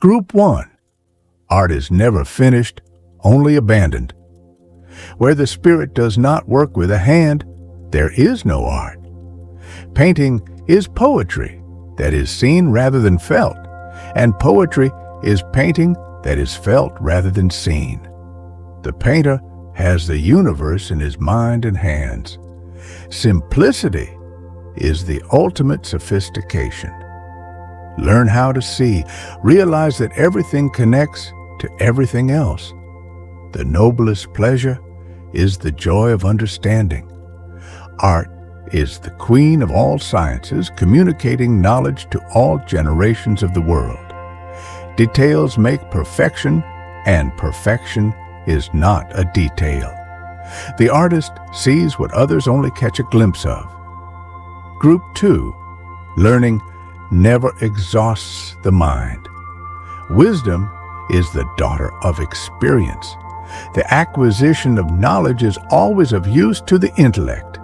Group 1. Art is never finished, only abandoned. Where the spirit does not work with a hand, there is no art. Painting is poetry that is seen rather than felt, and poetry is painting that is felt rather than seen. The painter has the universe in his mind and hands. Simplicity is the ultimate sophistication. Learn how to see, realize that everything connects to everything else. The noblest pleasure is the joy of understanding. Art is the queen of all sciences, communicating knowledge to all generations of the world. Details make perfection, and perfection is not a detail. The artist sees what others only catch a glimpse of. Group 2. Learning never exhausts the mind. Wisdom is the daughter of experience. The acquisition of knowledge is always of use to the intellect.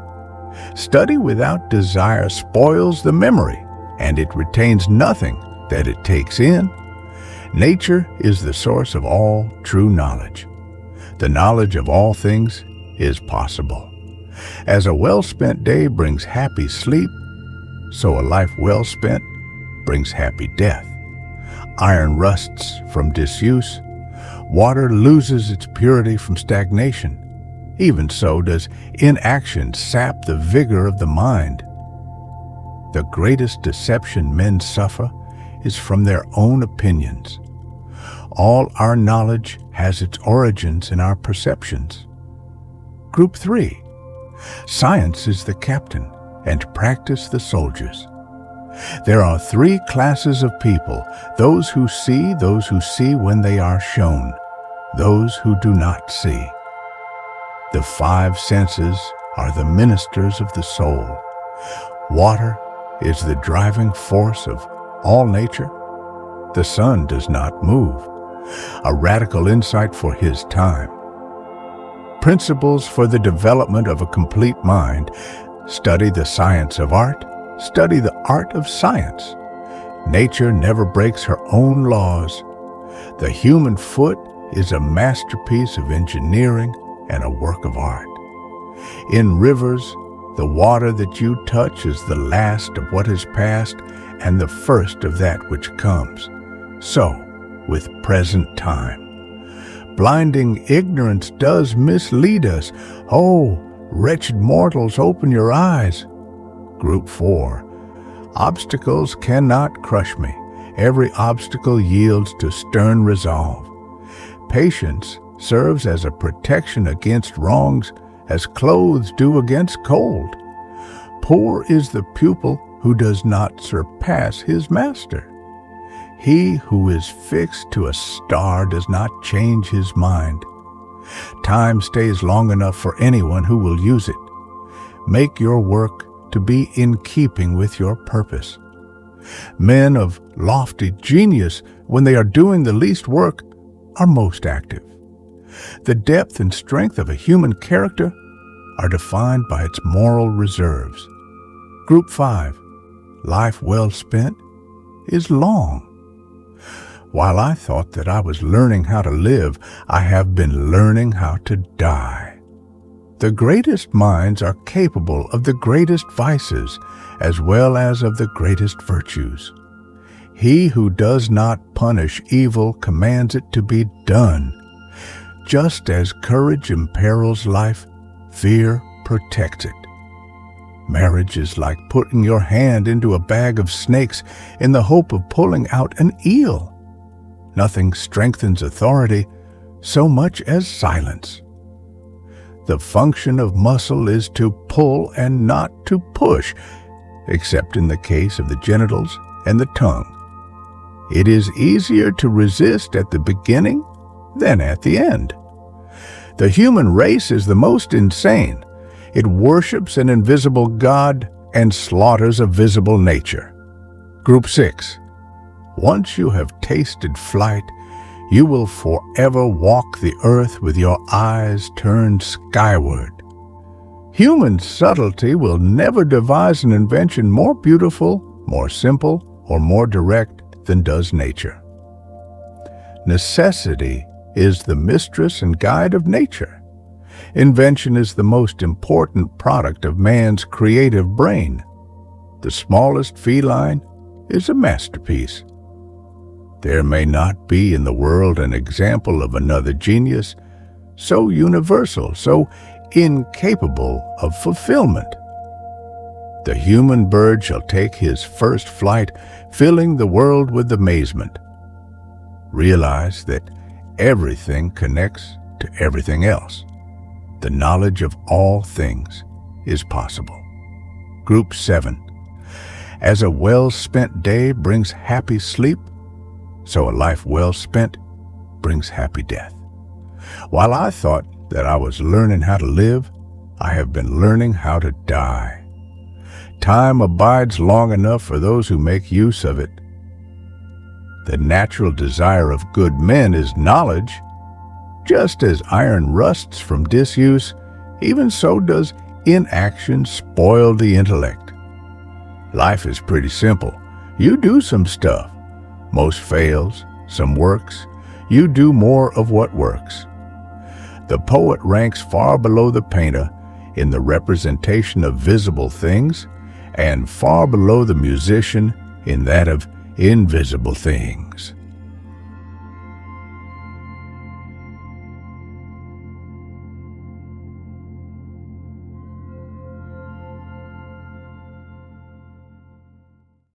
Study without desire spoils the memory, and it retains nothing that it takes in. Nature is the source of all true knowledge. The knowledge of all things is possible. As a well-spent day brings happy sleep, so a life well spent brings happy death. Iron rusts from disuse. Water loses its purity from stagnation. Even so does inaction sap the vigor of the mind. The greatest deception men suffer is from their own opinions. All our knowledge has its origins in our perceptions. Group 3. Science is the captain, and practice the soldiers. There are 3 classes of people: those who see when they are shown, those who do not see. The 5 senses are the ministers of the soul. Water is the driving force of all nature. The sun does not move. A radical insight for his time. Principles for the development of a complete mind. Study the science of art. Study the art of science. Nature never breaks her own laws. The human foot is a masterpiece of engineering and a work of art. In rivers, the water that you touch is the last of what is past and the first of that which comes. So, with present time. Blinding ignorance does mislead us. Oh, wretched mortals, open your eyes. Group 4. Obstacles cannot crush me. Every obstacle yields to stern resolve. Patience serves as a protection against wrongs, as clothes do against cold. Poor is the pupil who does not surpass his master. He who is fixed to a star does not change his mind. Time stays long enough for anyone who will use it. Make your work to be in keeping with your purpose. Men of lofty genius, when they are doing the least work, are most active. The depth and strength of a human character are defined by its moral reserves. Group 5. Life well spent is long. While I thought that I was learning how to live, I have been learning how to die. The greatest minds are capable of the greatest vices as well as of the greatest virtues. He who does not punish evil commands it to be done. Just as courage imperils life, fear protects it. Marriage is like putting your hand into a bag of snakes in the hope of pulling out an eel. Nothing strengthens authority so much as silence. The function of muscle is to pull and not to push, except in the case of the genitals and the tongue. It is easier to resist at the beginning than at the end. The human race is the most insane. It worships an invisible God and slaughters a visible nature. Group 6. Once you have tasted flight, you will forever walk the earth with your eyes turned skyward. Human subtlety will never devise an invention more beautiful, more simple, or more direct than does nature. Necessity is the mistress and guide of nature. Invention is the most important product of man's creative brain. The smallest feline is a masterpiece. There may not be in the world an example of another genius so universal, so incapable of fulfillment. The human bird shall take his first flight, filling the world with amazement. Realize that everything connects to everything else. The knowledge of all things is possible. Group 7. As a well-spent day brings happy sleep, so a life well spent brings happy death. While I thought that I was learning how to live, I have been learning how to die. Time abides long enough for those who make use of it. The natural desire of good men is knowledge. Just as iron rusts from disuse, even so does inaction spoil the intellect. Life is pretty simple. You do some stuff. Most fails, some works. You do more of what works. The poet ranks far below the painter in the representation of visible things, and far below the musician in that of invisible things.